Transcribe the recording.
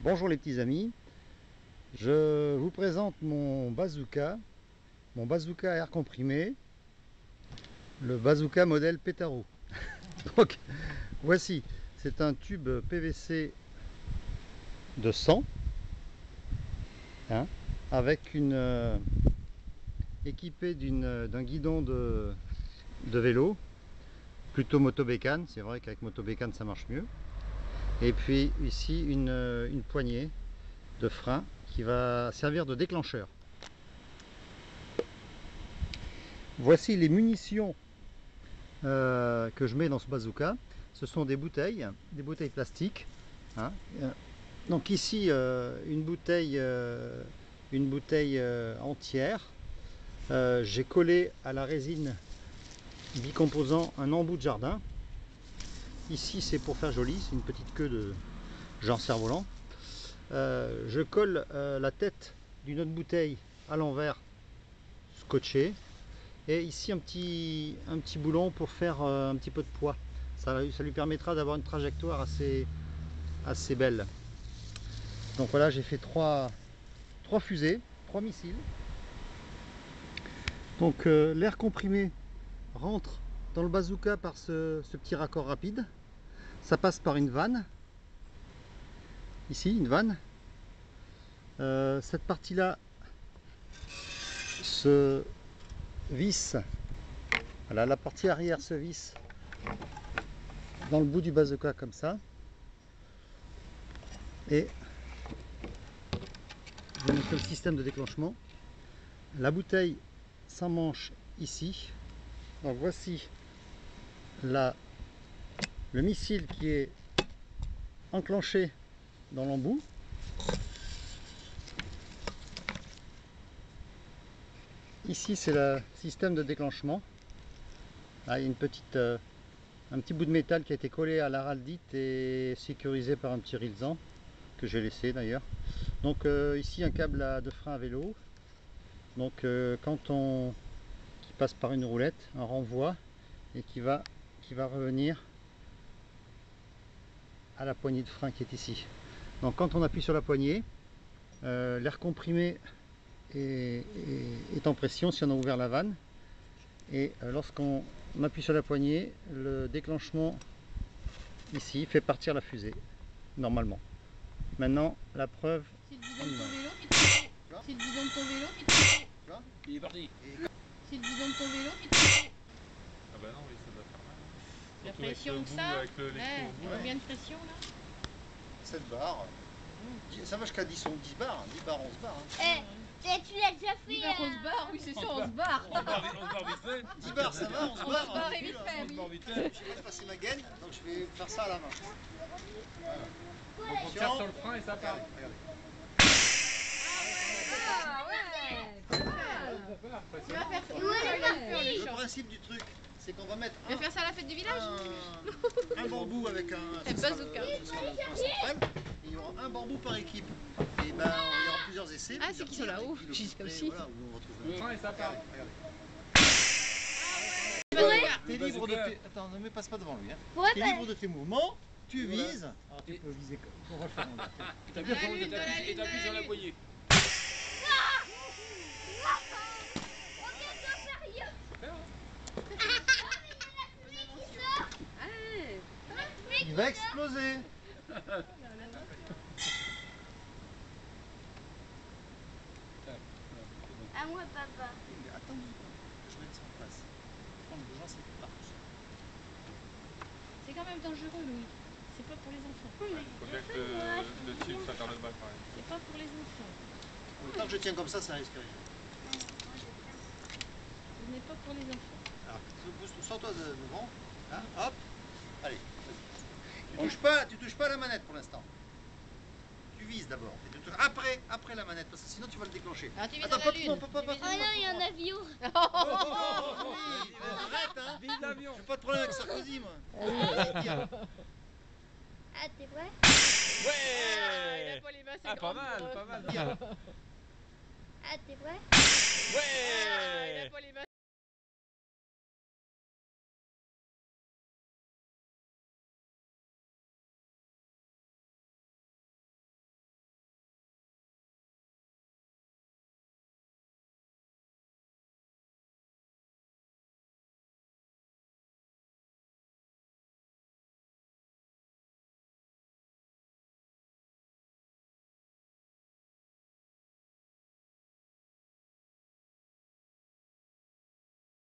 Bonjour les petits amis, je vous présente mon bazooka à air comprimé, le bazooka modèle Petaro. Donc voici, c'est un tube PVC de 100 avec une équipé d'un guidon de vélo, plutôt motobécane. C'est vrai qu'avec motobécane ça marche mieux. Et puis ici une poignée de frein qui va servir de déclencheur. Voici les munitions que je mets dans ce bazooka. Ce sont des bouteilles plastiques. Donc ici une bouteille entière. J'ai collé à la résine bicomposant un embout de jardin. Ici c'est pour faire joli, c'est une petite queue de genre cerf-volant. Je colle la tête d'une autre bouteille à l'envers, scotché, et ici un petit boulon pour faire un petit peu de poids. Ça lui permettra d'avoir une trajectoire assez belle. Donc voilà, j'ai fait trois fusées, 3 missiles. Donc l'air comprimé rentre dans le bazooka par ce petit raccord rapide. Ça passe par une vanne. Ici, une vanne. Cette partie-là se visse. Voilà, la partie arrière se visse dans le bout du bazooka comme ça. Et je vais montrer le système de déclenchement. La bouteille s'emmanche ici. Donc voici le missile qui est enclenché dans l'embout. Ici c'est le système de déclenchement. Là, il y a un petit bout de métal qui a été collé à l'araldite et sécurisé par un petit rilsan que j'ai laissé d'ailleurs. Donc ici un câble de frein à vélo. Donc qui passe par une roulette, un renvoi, et qui va revenir à la poignée de frein qui est ici. Donc quand on appuie sur la poignée, l'air comprimé est en pression si on a ouvert la vanne, et lorsqu'on appuie sur la poignée, le déclenchement ici fait partir la fusée normalement. Maintenant la preuve. C'est le bidon de ton vélo qui te fait. C'est le bidon de ton vélo qui te fait. Il est parti. C'est le bidon de ton vélo qui te fait. Ah bah non, oui, ça doit faire mal. La Surtout avec pression le que bout, ça. avec l'électro. Combien de pression là? 7 bars. Ça va jusqu'à 10 bars, 10 bars, 11 bars. Tu l'as déjà fait. 10 bars, 11 bars, oui c'est sûr, 11 bars. On se barre vite fait. 10 bars, ça va, 11 11 bars. bars et vite fait, On se oui. barre vite fait. Je vais passer ma gaine, donc je vais faire ça à la main. Voilà. Donc on tire sur le frein et ça part. Ah ouais, pas mal. Tu vas faire ça. Le principe du truc, c'est qu'on va mettre Tu vas faire ça à la fête du village? un bambou avec un bazooka. central, et il y aura un bambou par équipe. Et ben il y aura plusieurs essais. Ah, c'est qu'ils sont là-haut. Je dis ça aussi. Voilà, où on retrouve Le frein et ça part. T'es libre de tes... Attends, ne me passe pas devant lui. Hein. Ouais, T'es libre de tes mouvements, tu vises. Alors tu peux viser comme... On va le faire en l'air. Et t'appuies sur la poignée. Il va exploser. À moi, papa. Attends, je mets ça en place. Prendre les gens, c'est pas. C'est quand même dangereux, Louis. C'est pas pour les enfants. Faut bien que le tube soit vers le bas quand même. C'est pas pour les enfants. Tant que je tiens comme ça risque rien. Ce n'est pas pour les enfants. Alors, sors-toi devant. Hein, hop. Allez. Tu touches pas à la manette pour l'instant. Tu vises d'abord. Après la manette, parce que sinon tu vas le déclencher. Ah, tu vises Attends, à la lune. Oh non, il y a un avion. Arrête, hein. Vive l'avion. J'ai pas de problème avec Sarkozy, moi. Ah, t'es vrai? Ah, il a pas les mains, c'est Ah, pas mal, pas mal. Ah, t'es vrai? Ah, il a pas les mains,